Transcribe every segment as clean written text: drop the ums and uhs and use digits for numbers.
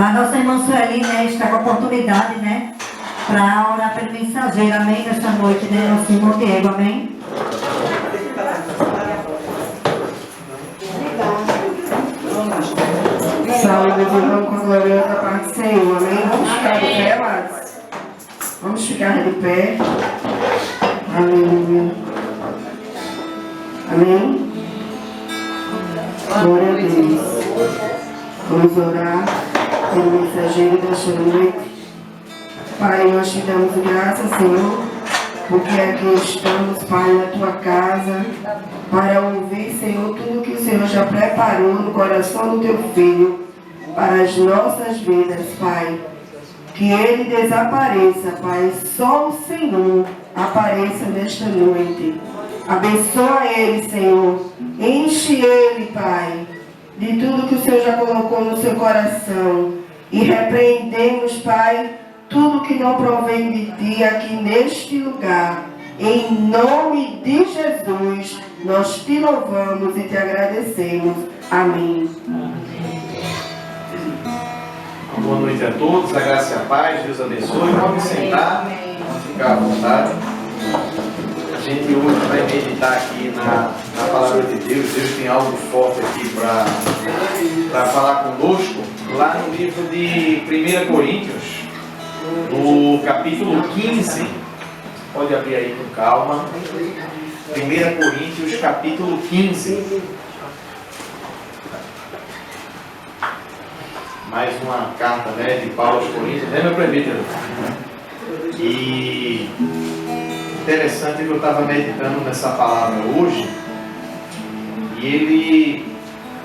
A nossa irmã Sueli, né, está com a oportunidade, né, para orar pelo mensageiro, amém, nesta noite, né, nosso irmão Diego, amém. Saúde, meus irmãos, com glória da parte do Senhor, amém? Vamos ficar de pé, amados? Vamos ficar de pé. Aleluia. Amém? Glória a Deus. Vamos orar pelo mensageiro desta noite. Pai, nós te damos graças, Senhor, porque aqui estamos, Pai, na tua casa, para ouvir, Senhor, tudo que o Senhor já preparou no coração do teu filho, para as nossas vidas, Pai. Que ele desapareça, Pai, só o Senhor apareça nesta noite. Abençoa ele, Senhor. Enche ele, Pai, de tudo que o Senhor já colocou no seu coração. E repreendemos, Pai, tudo que não provém de Ti aqui neste lugar. Em nome de Jesus, nós Te louvamos e Te agradecemos. Amém. Boa noite a todos, a graça e a paz, Deus abençoe. Vamos sentar, vamos ficar à vontade. A gente hoje vai meditar aqui na palavra de Deus. Deus tem algo forte aqui para falar conosco. Lá no livro de 1 Coríntios, no capítulo 15, pode abrir aí com calma. 1 Coríntios, capítulo 15. Mais uma carta, né, de Paulo aos Coríntios, né, meu presbítero? E interessante que eu estava meditando nessa palavra hoje, e ele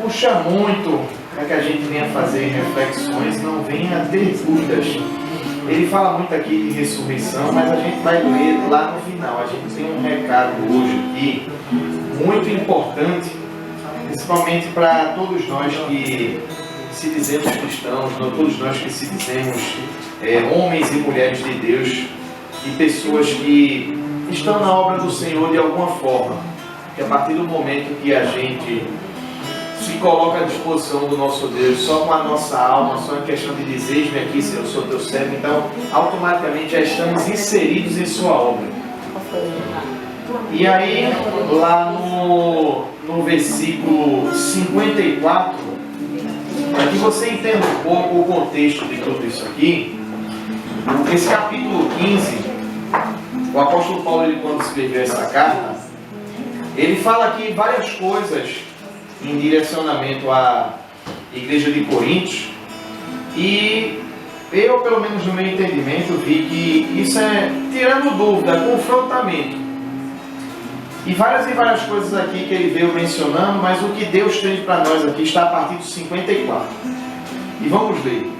puxa muito para que a gente venha fazer reflexões, não venha ter dúvidas. Ele fala muito aqui de ressurreição, mas a gente vai ler lá no final. A gente tem um recado hoje aqui muito importante, principalmente para todos nós que se dizemos cristãos, todos nós que se dizemos homens e mulheres de Deus e pessoas que estão na obra do Senhor de alguma forma. Que a partir do momento que a gente se coloca à disposição do nosso Deus, só com a nossa alma, só em questão de dizer, eis-me aqui, Senhor, eu sou teu servo, então automaticamente já estamos inseridos em sua obra. E aí, lá no versículo 54, para que você entenda um pouco o contexto de tudo isso aqui, nesse capítulo 15, o apóstolo Paulo, ele, quando escreveu essa carta, ele fala aqui várias coisas em direcionamento à igreja de Coríntios, e eu, pelo menos no meu entendimento, vi que isso é tirando dúvida, confrontamento. E várias coisas aqui que ele veio mencionando, mas o que Deus tem para nós aqui está a partir do 54. E vamos ler.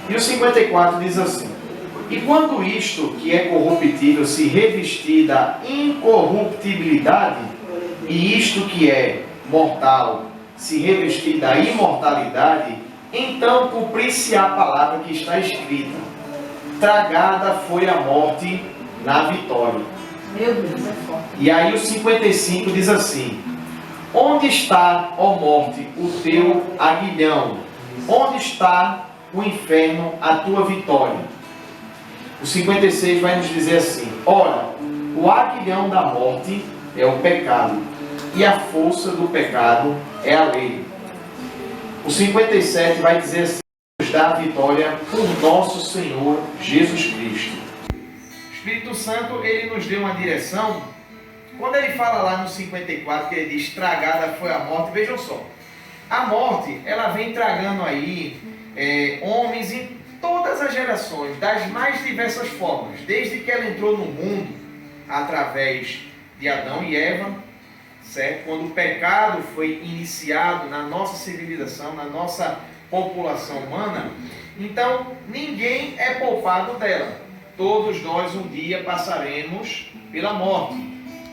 E o 54 diz assim: e quando isto que é corruptível se revestir da incorruptibilidade, e isto que é mortal se revestir da imortalidade, então cumprir-se a palavra que está escrita: tragada foi a morte na vitória. Meu Deus, é forte. E aí o 55 diz assim: onde está, ó morte, o teu aguilhão? Onde está o inferno, a tua vitória? O 56 vai nos dizer assim: ora, o aguilhão da morte é o pecado, e a força do pecado é a lei. O 57 vai dizer assim: nos dá a vitória por nosso Senhor Jesus Cristo. O Espírito Santo, ele nos deu uma direção. Quando ele fala lá no 54, que ele diz: tragada foi a morte, vejam só, a morte, ela vem tragando aí homens em todas as gerações, das mais diversas formas, desde que ela entrou no mundo, através de Adão e Eva, certo? Quando o pecado foi iniciado na nossa civilização, na nossa população humana, então ninguém é poupado dela. Todos nós um dia passaremos pela morte.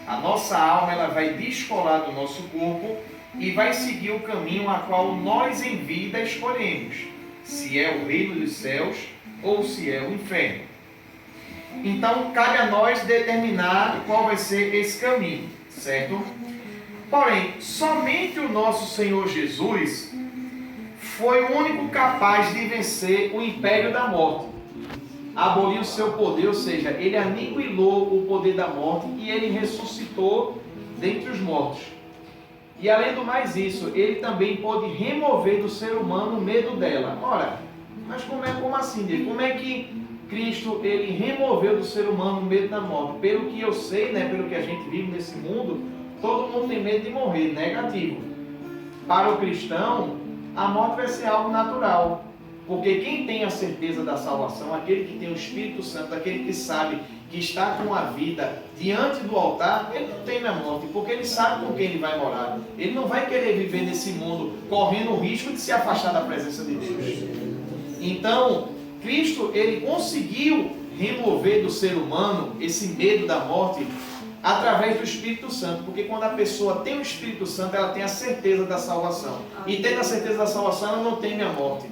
A nossa alma, ela vai descolar do nosso corpo e vai seguir o caminho a qual nós em vida escolhemos, se é o reino dos céus ou se é o inferno. Então cabe a nós determinar qual vai ser esse caminho, certo? Porém, somente o nosso Senhor Jesus foi o único capaz de vencer o império da morte. Aboliu o seu poder, ou seja, ele aniquilou o poder da morte e ele ressuscitou dentre os mortos. E além do mais isso, ele também pôde remover do ser humano o medo dela. Ora, mas como assim, Diego? Como é que Cristo ele removeu do ser humano o medo da morte? Pelo que eu sei, né, pelo que a gente vive nesse mundo, todo mundo tem medo de morrer, negativo. Para o cristão, a morte vai ser algo natural. Porque quem tem a certeza da salvação, aquele que tem o Espírito Santo, aquele que sabe que está com a vida diante do altar, ele não teme a morte, porque ele sabe com quem ele vai morar. Ele não vai querer viver nesse mundo correndo o risco de se afastar da presença de Deus. Então, Cristo, ele conseguiu remover do ser humano esse medo da morte através do Espírito Santo, porque quando a pessoa tem o Espírito Santo, ela tem a certeza da salvação. E tendo a certeza da salvação, ela não teme a morte.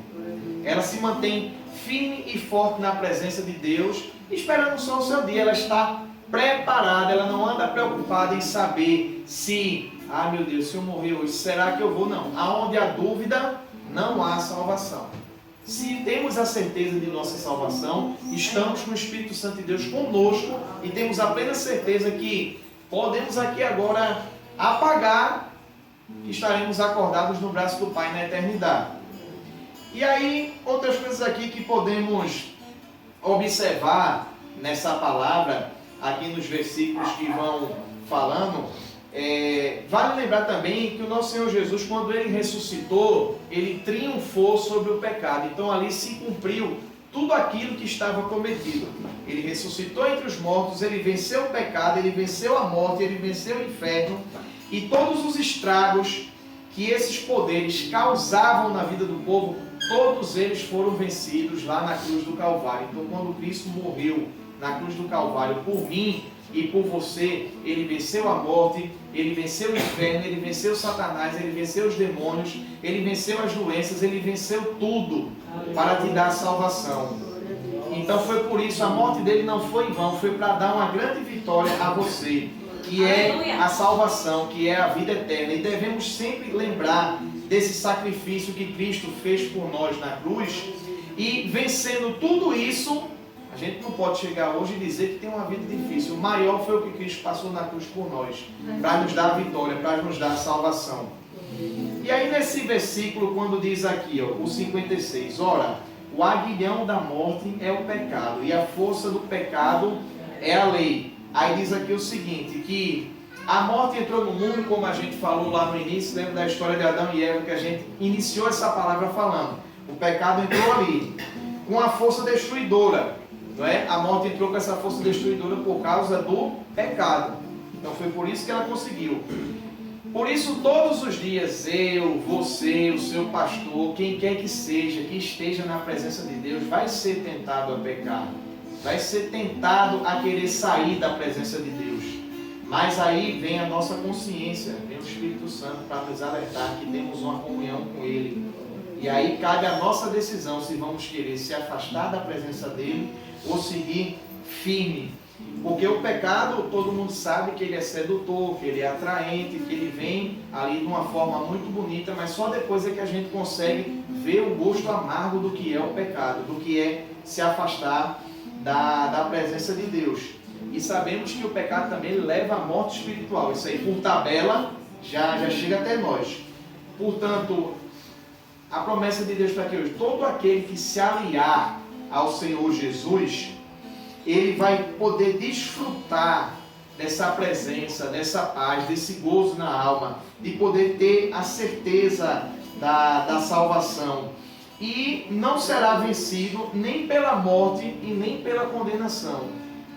Ela se mantém firme e forte na presença de Deus, esperando só o seu dia. Ela está preparada, ela não anda preocupada em saber se, meu Deus, se eu morrer hoje, será que eu vou? Não. Aonde há dúvida, não há salvação. Se temos a certeza de nossa salvação, estamos com o Espírito Santo de Deus conosco e temos a plena certeza que podemos aqui agora apagar e estaremos acordados no braço do Pai na eternidade. E aí, outras coisas aqui que podemos observar nessa palavra, aqui nos versículos que vão falando, vale lembrar também que o nosso Senhor Jesus, quando Ele ressuscitou, Ele triunfou sobre o pecado. Então ali se cumpriu tudo aquilo que estava prometido. Ele ressuscitou entre os mortos, Ele venceu o pecado, Ele venceu a morte, Ele venceu o inferno. E todos os estragos que esses poderes causavam na vida do povo, todos eles foram vencidos lá na cruz do Calvário. Então quando Cristo morreu na cruz do Calvário por mim e por você, Ele venceu a morte, Ele venceu o inferno, Ele venceu Satanás, Ele venceu os demônios, Ele venceu as doenças, Ele venceu tudo para te dar a salvação. Então foi por isso, a morte dele não foi em vão, foi para dar uma grande vitória a você, que é a salvação, que é a vida eterna. E devemos sempre lembrar desse sacrifício que Cristo fez por nós na cruz, e vencendo tudo isso, a gente não pode chegar hoje e dizer que tem uma vida difícil. O maior foi o que Cristo passou na cruz por nós, para nos dar a vitória, para nos dar a salvação. E aí nesse versículo, quando diz aqui, o 56, ora, o aguilhão da morte é o pecado, e a força do pecado é a lei. Aí diz aqui o seguinte, que a morte entrou no mundo, como a gente falou lá no início, lembra da história de Adão e Eva, que a gente iniciou essa palavra falando. O pecado entrou ali, com a força destruidora. Não é? A morte entrou com essa força destruidora por causa do pecado. Então foi por isso que ela conseguiu. Por isso todos os dias eu, você, o seu pastor, quem quer que seja, que esteja na presença de Deus, vai ser tentado a pecar. Vai ser tentado a querer sair da presença de Deus. Mas aí vem a nossa consciência, vem o Espírito Santo para nos alertar que temos uma comunhão com Ele. E aí cabe a nossa decisão se vamos querer se afastar da presença dEle ou seguir firme. Porque o pecado, todo mundo sabe que ele é sedutor, que ele é atraente, que ele vem ali de uma forma muito bonita, mas só depois é que a gente consegue ver o gosto amargo do que é o pecado, do que é se afastar da presença de Deus. E sabemos que o pecado também leva à morte espiritual. Isso aí, por tabela, já chega até nós. Portanto, a promessa de Deus para que hoje, todo aquele que se aliar ao Senhor Jesus, ele vai poder desfrutar dessa presença, dessa paz, desse gozo na alma, de poder ter a certeza da salvação. E não será vencido nem pela morte e nem pela condenação.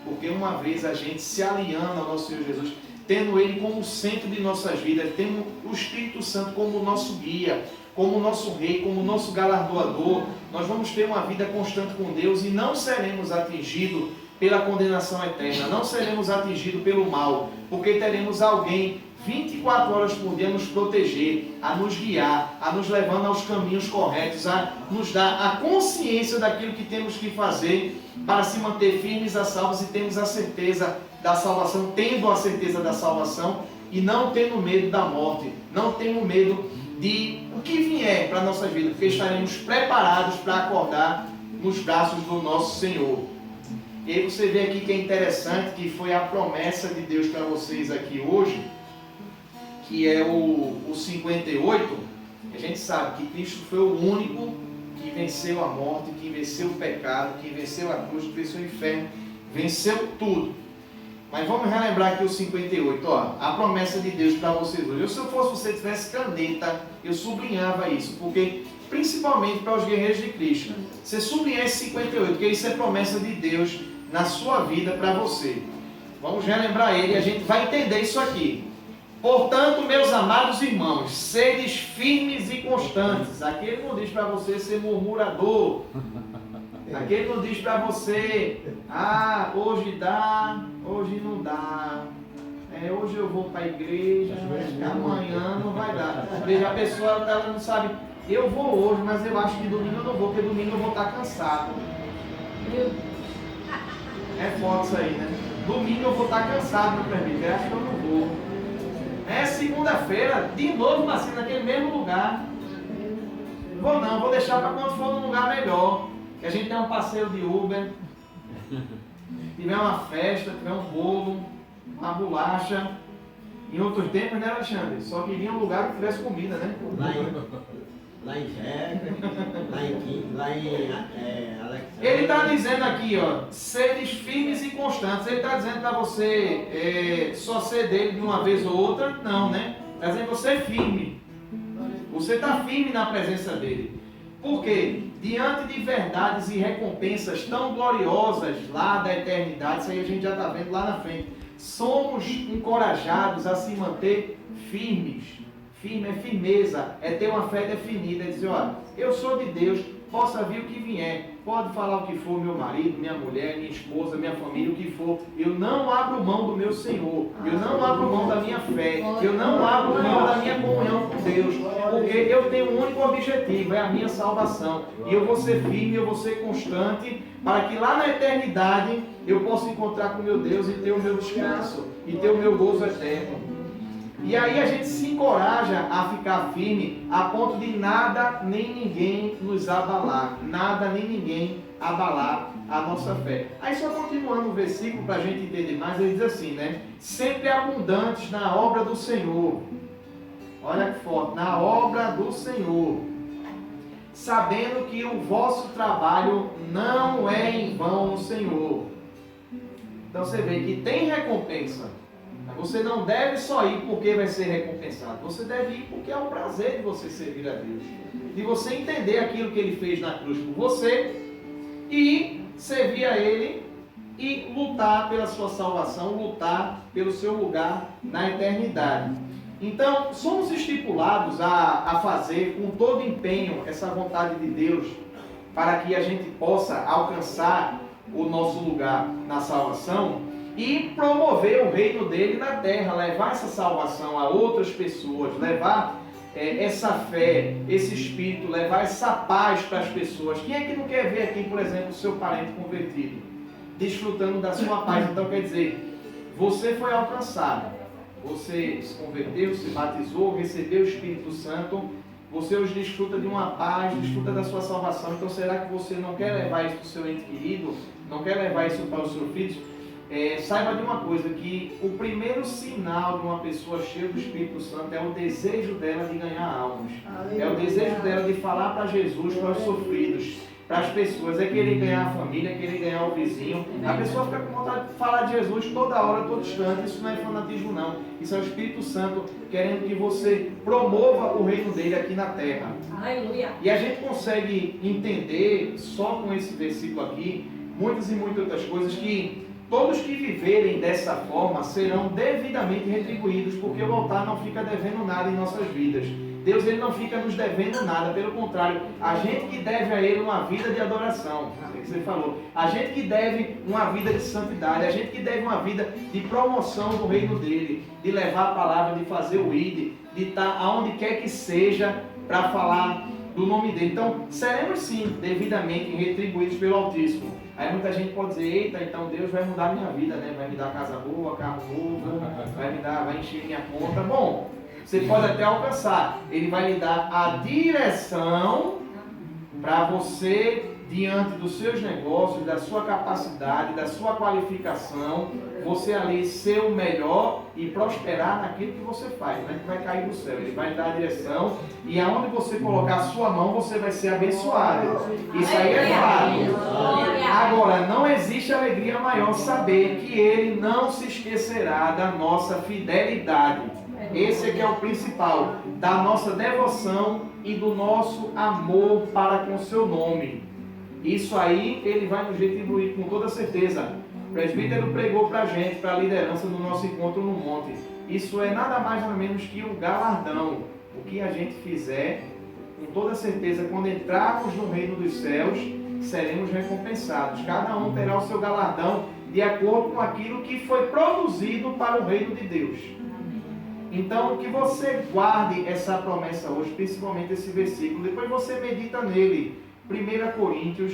Porque uma vez a gente se alinhando ao nosso Senhor Jesus, tendo Ele como centro de nossas vidas, tendo o Espírito Santo como nosso guia, como nosso Rei, como nosso galardoador, nós vamos ter uma vida constante com Deus e não seremos atingidos pela condenação eterna, não seremos atingidos pelo mal, porque teremos alguém 24 horas por dia a nos proteger, a nos guiar, a nos levando aos caminhos corretos, a nos dar a consciência daquilo que temos que fazer para se manter firmes a salvos e termos a certeza da salvação, tendo a certeza da salvação e não tendo medo da morte, não tendo medo de o que vier para a nossa vida, porque estaremos preparados para acordar nos braços do nosso Senhor. E aí você vê aqui que é interessante, que foi a promessa de Deus para vocês aqui hoje, que é o 58. A gente sabe que Cristo foi o único que venceu a morte, que venceu o pecado, que venceu a cruz, que venceu o inferno, venceu tudo. Mas vamos relembrar aqui o 58, ó, a promessa de Deus para vocês hoje. Se eu fosse você, tivesse caneta, eu sublinhava isso, porque principalmente para os guerreiros de Cristo, você sublinhar esse 58, porque isso é promessa de Deus na sua vida para você. Vamos relembrar ele e a gente vai entender isso aqui. Portanto, meus amados irmãos, sedes firmes e constantes. Aqui ele não diz para você ser murmurador. Aqui ele não diz para você, hoje dá, hoje não dá. Hoje eu vou para a igreja, amanhã não vai dar. Veja, a pessoa ela não sabe, eu vou hoje, mas eu acho que domingo eu não vou, porque domingo eu vou estar cansado. É foda isso aí, né? Domingo eu vou estar cansado, meu presbítero, acho que eu não vou. Segunda-feira, de novo, Marcinho, naquele mesmo lugar. Vou não, vou deixar para quando for num lugar melhor. Que a gente tem um passeio de Uber, tiver uma festa, tiver um bolo, uma bolacha. Em outros tempos, né, Alexandre? Só queria um lugar que tivesse comida, né? Lá em Jeca, lá em Alexandre. Ele está dizendo aqui, ó, seres firmes e constantes. Ele está dizendo para você só ser dele de uma vez ou outra? Não, né? Está dizendo que você é firme. Você está firme na presença dele. Por quê? Diante de verdades e recompensas tão gloriosas lá da eternidade, isso aí a gente já está vendo lá na frente, somos encorajados a se manter firmes. Firme é firmeza, é ter uma fé definida, é dizer, olha, eu sou de Deus, possa vir o que vier, pode falar o que for, meu marido, minha mulher, minha esposa, minha família, o que for, eu não abro mão do meu Senhor, eu não abro mão da minha fé, eu não abro mão da minha comunhão com Deus, porque eu tenho um único objetivo, é a minha salvação, e eu vou ser firme, eu vou ser constante, para que lá na eternidade eu possa encontrar com meu Deus e ter o meu descanso, e ter o meu gozo eterno. E aí a gente se encoraja a ficar firme a ponto de nada nem ninguém nos abalar. Nada nem ninguém abalar a nossa fé. Aí só continuando o versículo para a gente entender mais, ele diz assim, né? Sempre abundantes na obra do Senhor. Olha que forte, na obra do Senhor. Sabendo que o vosso trabalho não é em vão no Senhor. Então você vê que tem recompensa. Você não deve só ir porque vai ser recompensado. Você deve ir porque é o prazer de você servir a Deus. De você entender aquilo que Ele fez na cruz por você e servir a Ele e lutar pela sua salvação, lutar pelo seu lugar na eternidade. Então, somos estipulados a fazer com todo empenho essa vontade de Deus para que a gente possa alcançar o nosso lugar na salvação e promover o reino dele na terra, levar essa salvação a outras pessoas, levar essa fé, esse espírito, levar essa paz para as pessoas. Quem é que não quer ver aqui, por exemplo, o seu parente convertido, desfrutando da sua paz? Então quer dizer, você foi alcançado, você se converteu, se batizou, recebeu o Espírito Santo, você hoje desfruta de uma paz, desfruta da sua salvação. Então será que você não quer levar isso para o seu ente querido? Não quer levar isso para os seus filhos? Saiba de uma coisa, que o primeiro sinal de uma pessoa cheia do Espírito Santo é o desejo dela de ganhar almas. É o desejo dela de falar para Jesus, para os sofridos, para as pessoas. É querer ganhar a família, é querer ganhar o vizinho. A pessoa fica com vontade de falar de Jesus toda hora, todo instante. Isso não é fanatismo não. Isso é o Espírito Santo querendo que você promova o reino dele aqui na terra. Aleluia. E a gente consegue entender, só com esse versículo aqui, muitas e muitas outras coisas, que todos que viverem dessa forma serão devidamente retribuídos, porque o altar não fica devendo nada em nossas vidas. Deus ele não fica nos devendo nada, pelo contrário, a gente que deve a Ele uma vida de adoração, é o que você falou, a gente que deve uma vida de santidade, a gente que deve uma vida de promoção do reino dele, de levar a palavra, de fazer o ID, de estar aonde quer que seja para falar do nome dele. Então, seremos sim devidamente retribuídos pelo Altíssimo. Aí muita gente pode dizer, eita, então Deus vai mudar a minha vida, né? Vai me dar casa boa, carro novo, vai encher minha conta. Bom, Você pode até alcançar. Ele vai lhe dar a direção para você, diante dos seus negócios, da sua capacidade, da sua qualificação, você ali ser o melhor e prosperar naquilo que você faz. Não é que vai cair do céu. Ele vai lhe dar a direção e aonde você colocar a sua mão, você vai ser abençoado. Isso aí é claro. Agora, não existe alegria maior saber que Ele não se esquecerá da nossa fidelidade. Esse aqui é o principal, da nossa devoção e do nosso amor para com o seu nome. Isso aí Ele vai nos retribuir com toda certeza. O presbítero pregou para a gente, para a liderança do nosso encontro no monte. Isso é nada mais nada menos que um galardão. O que a gente fizer, com toda certeza, quando entrarmos no reino dos céus, seremos recompensados. Cada um terá o seu galardão de acordo com aquilo que foi produzido para o reino de Deus. Então, que você guarde essa promessa hoje, principalmente esse versículo. Depois você medita nele. 1 Coríntios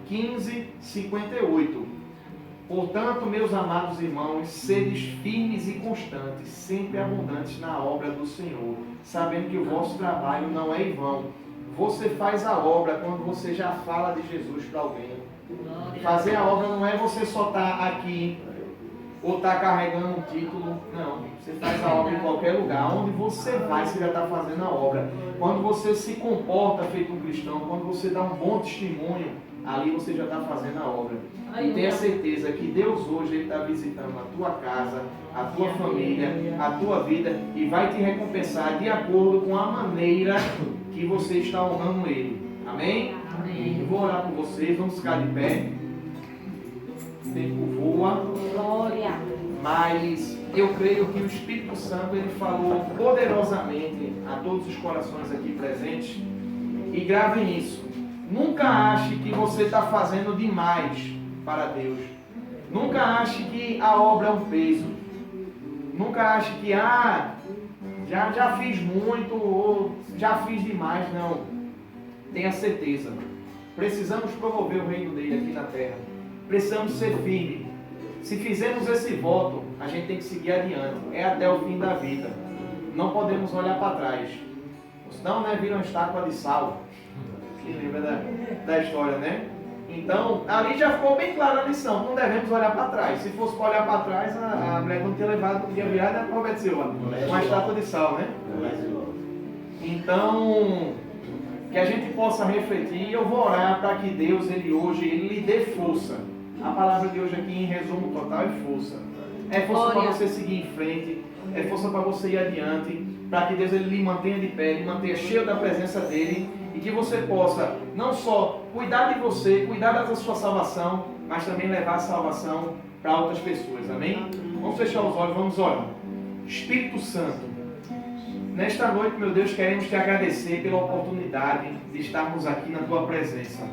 15, 58. Portanto, meus amados irmãos, sedes firmes e constantes, sempre abundantes na obra do Senhor, sabendo que o vosso trabalho não é em vão. Você faz a obra quando você já fala de Jesus para alguém. Fazer a obra não é você só estar aqui ou estar carregando um título. Não, você faz a obra em qualquer lugar. Onde você vai, você já está fazendo a obra. Quando você se comporta feito um cristão, quando você dá um bom testemunho, ali você já está fazendo a obra. E tenha certeza que Deus hoje está visitando a tua casa, a tua família, a tua vida e vai te recompensar de acordo com a maneira que você está honrando Ele. Amém? Amém. Eu vou orar por vocês, vamos ficar de pé. O tempo voa. Glória. Mas eu creio que o Espírito Santo ele falou poderosamente a todos os corações aqui presentes. E gravem isso. Nunca ache que você está fazendo demais para Deus. Nunca ache que a obra é um peso. Nunca ache que já fiz muito ou já fiz demais. Não. Tenha certeza. Precisamos promover o reino dele aqui na terra. Precisamos ser firmes. Se fizermos esse voto, a gente tem que seguir adiante. É até o fim da vida. Não podemos olhar para trás. Senão, né, vira uma estátua de sal. Quem lembra da história, né? Então, ali já ficou bem clara a lição. Não devemos olhar para trás. Se fosse para olhar para trás, a mulher não tinha levado, tinha virado a Robert Silva. Uma estátua de sal, né? Então, que a gente possa refletir. E eu vou orar para que Deus, Ele hoje, Ele lhe dê força. A palavra de hoje aqui, em resumo total, é força. É força para você seguir em frente. É força para você ir adiante. Para que Deus Ele lhe mantenha de pé, lhe mantenha cheio da presença dEle. E que você possa, não só cuidar de você, cuidar da sua salvação, mas também levar a salvação para outras pessoas. Amém? Vamos fechar os olhos, vamos orar. Espírito Santo, nesta noite, meu Deus, queremos te agradecer pela oportunidade de estarmos aqui na tua presença.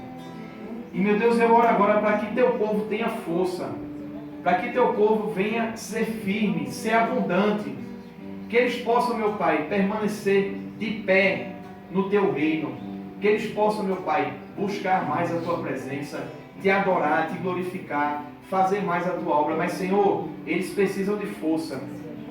E, meu Deus, eu oro agora para que teu povo tenha força, para que teu povo venha ser firme, ser abundante, que eles possam, meu Pai, permanecer de pé no teu reino, que eles possam, meu Pai, buscar mais a tua presença, te adorar, te glorificar, fazer mais a tua obra. Mas, Senhor, eles precisam de força.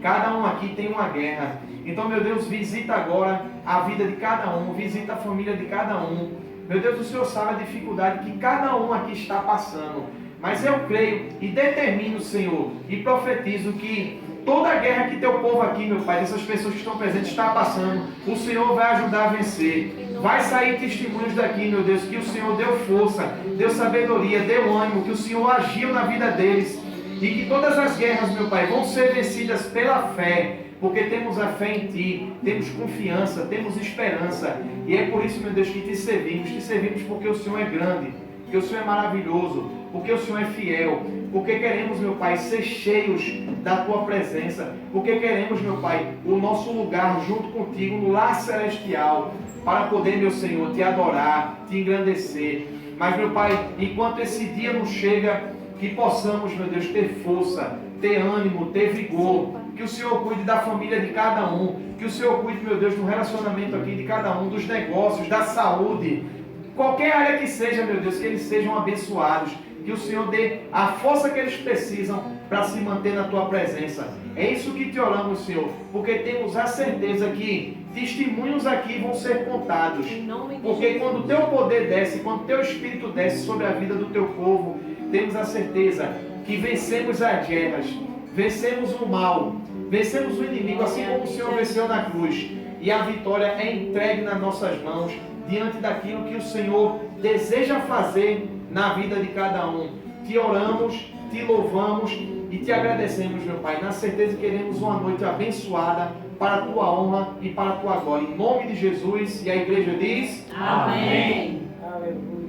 Cada um aqui tem uma guerra. Então, meu Deus, visita agora a vida de cada um, visita a família de cada um. Meu Deus, o Senhor sabe a dificuldade que cada um aqui está passando. Mas eu creio e determino, Senhor, e profetizo que toda a guerra que teu povo aqui, meu Pai, essas pessoas que estão presentes, está passando, o Senhor vai ajudar a vencer. Vai sair testemunhos daqui, meu Deus, que o Senhor deu força, deu sabedoria, deu ânimo, que o Senhor agiu na vida deles. E que todas as guerras, meu Pai, vão ser vencidas pela fé. Porque temos a fé em Ti, temos confiança, temos esperança. E é por isso, meu Deus, que te servimos porque o Senhor é grande, porque o Senhor é maravilhoso, porque o Senhor é fiel, porque queremos, meu Pai, ser cheios da Tua presença, porque queremos, meu Pai, o nosso lugar junto contigo no lar celestial, para poder, meu Senhor, te adorar, te engrandecer. Mas, meu Pai, enquanto esse dia não chega, que possamos, meu Deus, ter força, ter ânimo, ter vigor. Que o Senhor cuide da família de cada um. Que o Senhor cuide, meu Deus, do relacionamento aqui de cada um, dos negócios, da saúde, Qualquer área que seja, meu Deus, que eles sejam abençoados. Que o Senhor dê a força que eles precisam para se manter na Tua presença. É isso que te oramos, Senhor, porque temos a certeza que testemunhos aqui vão ser contados. Porque quando o Teu poder desce, quando o Teu Espírito desce sobre a vida do Teu povo, temos a certeza que vencemos as guerras, vencemos o mal, vencemos o inimigo, assim como o Senhor venceu na cruz. E a vitória é entregue nas nossas mãos, diante daquilo que o Senhor deseja fazer na vida de cada um. Te oramos, te louvamos e te agradecemos, meu Pai, na certeza que queremos uma noite abençoada para a Tua honra e para a Tua glória. Em nome de Jesus, e a igreja diz: Amém. Aleluia.